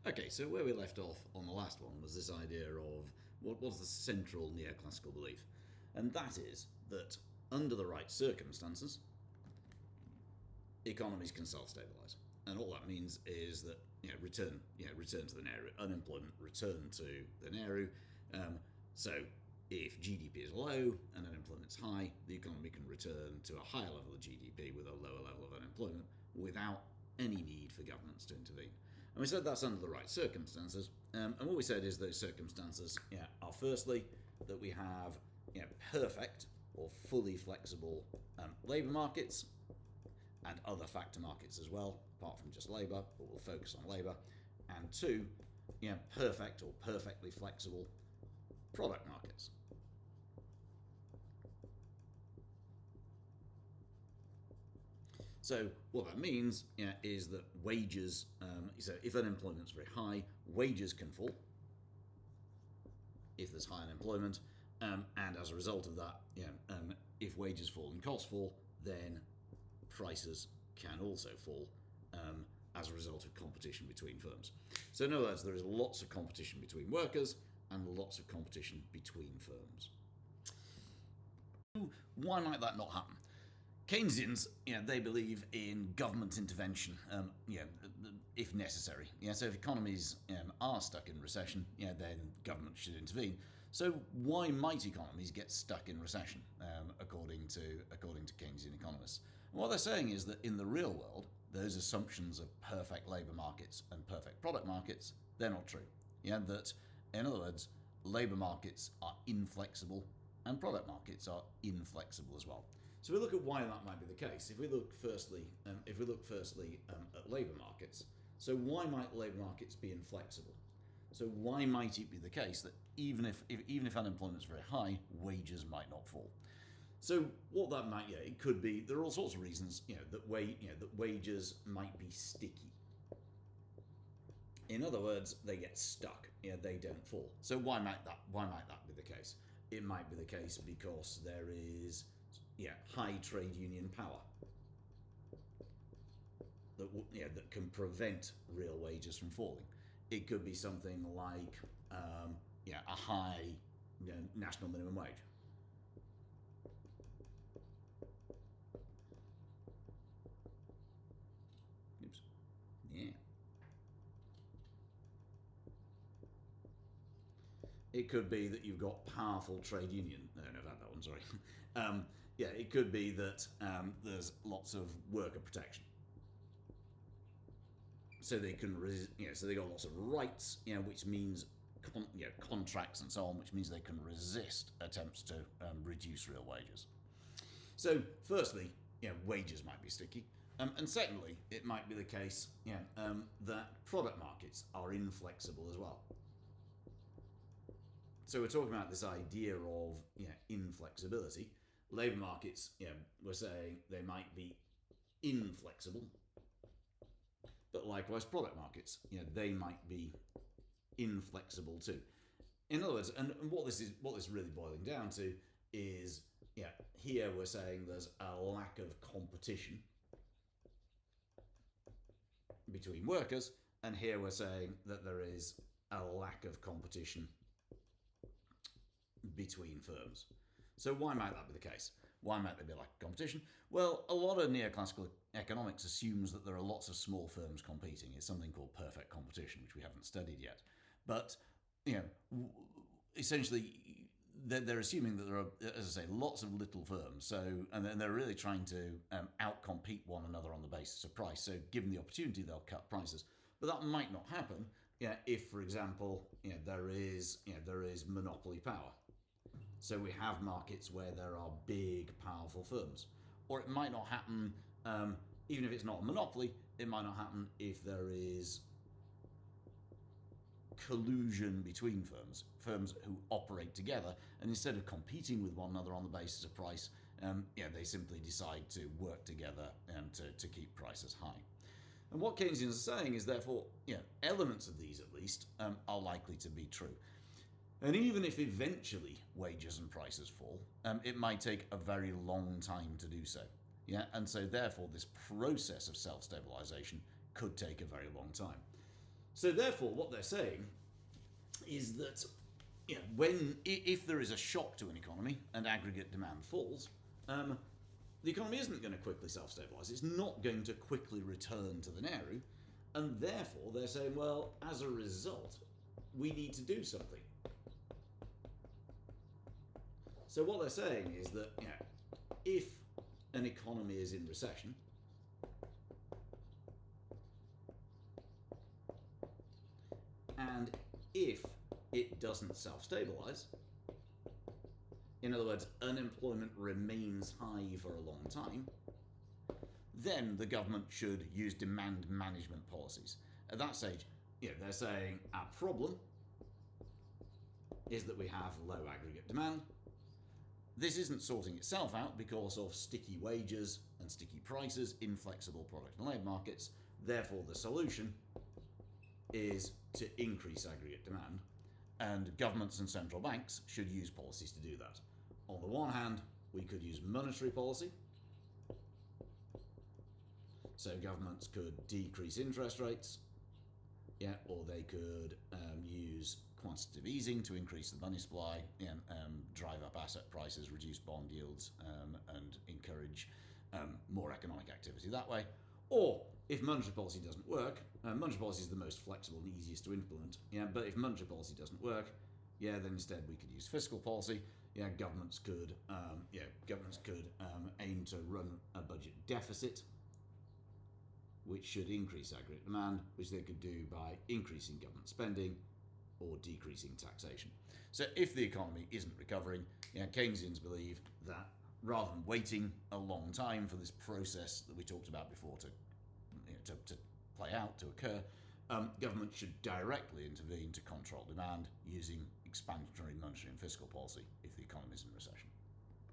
Okay, so where we left off on the last one was this idea of what was the central neoclassical belief, and that is that under the right circumstances, economies can self-stabilize, and all that means is that return to the Nehru, unemployment return to the Nehru. So if GDP is low and unemployment is high, the economy can return to a higher level of GDP with a lower level of unemployment without any need for governments to intervene. And we said that's under the right circumstances. And what we said is those circumstances are firstly that we have perfect or fully flexible labour markets and other factor markets as well, apart from just labour, but we'll focus on labour. And two, perfect or perfectly flexible product markets. So what that means is that wages, so if unemployment's very high, wages can fall if there's high unemployment, and as a result of that, if wages fall and costs fall, then prices can also fall as a result of competition between firms. So in other words, there is lots of competition between workers and lots of competition between firms. Why might that not happen? Keynesians, they believe in government intervention, if necessary. So if economies are stuck in recession, then government should intervene. So why might economies get stuck in recession, according to Keynesian economists? And what they're saying is that in the real world, those assumptions of perfect labour markets and perfect product markets, they're not true. That, in other words, labour markets are inflexible and product markets are inflexible as well. So we look at why that might be the case. If we look firstly at labour markets, so why might labour markets be inflexible? So why might it be the case that even if unemployment is very high, wages might not fall? So what that might, it could be. There are all sorts of reasons, that wages might be sticky. In other words, they get stuck. They don't fall. So why might that be the case? It might be the case because there is high trade union power that can prevent real wages from falling. It could be something like a high national minimum wage. Oops. Yeah. It could be that you've got powerful trade union. No, I've had that one. Sorry. It could be that there's lots of worker protection, so they can, so they got lots of rights, which means contracts and so on, which means they can resist attempts to reduce real wages. So, firstly, wages might be sticky. And secondly, it might be the case that product markets are inflexible as well. So we're talking about this idea of inflexibility. Labour markets, we're saying they might be inflexible, but likewise product markets, they might be inflexible too. In other words, and what this is really boiling down to is, here we're saying there's a lack of competition between workers, and here we're saying that there is a lack of competition between firms. So why might that be the case? Why might there be a lack of competition? Well, a lot of neoclassical economics assumes that there are lots of small firms competing. It's something called perfect competition, which we haven't studied yet. But, essentially, they're assuming that there are, as I say, lots of little firms. So, and they're really trying to outcompete one another on the basis of price. So given the opportunity, they'll cut prices. But that might not happen if, for example, there is monopoly power. So we have markets where there are big, powerful firms. Or it might not happen, even if it's not a monopoly, it might not happen if there is collusion between firms who operate together, and instead of competing with one another on the basis of price, they simply decide to work together to keep prices high. And what Keynesians are saying is, therefore, elements of these at least are likely to be true. And even if eventually wages and prices fall, it might take a very long time to do so. And so therefore this process of self-stabilization could take a very long time. So therefore, what they're saying is that if there is a shock to an economy and aggregate demand falls, the economy isn't going to quickly self-stabilise. It's not going to quickly return to the Nehru, and therefore they're saying, well, as a result, we need to do something. So what they're saying is that if an economy is in recession, and if it doesn't self-stabilise, in other words, unemployment remains high for a long time, then the government should use demand management policies. At that stage, they're saying our problem is that we have low aggregate demand. This isn't sorting itself out because of sticky wages and sticky prices, inflexible product and labour markets. Therefore, the solution is to increase aggregate demand, and governments and central banks should use policies to do that. On the one hand, we could use monetary policy. So governments could decrease interest rates, or they could use quantitative easing to increase the money supply, drive up asset prices, reduce bond yields, and encourage more economic activity that way. Or if monetary policy doesn't work, monetary policy is the most flexible and easiest to implement. But if monetary policy doesn't work, then instead we could use fiscal policy. Governments could aim to run a budget deficit, which should increase aggregate demand, which they could do by increasing government spending or decreasing taxation. So if the economy isn't recovering, Keynesians believe that rather than waiting a long time for this process that we talked about before to play out, to occur, government should directly intervene to control demand using expansionary monetary and fiscal policy if the economy is in recession.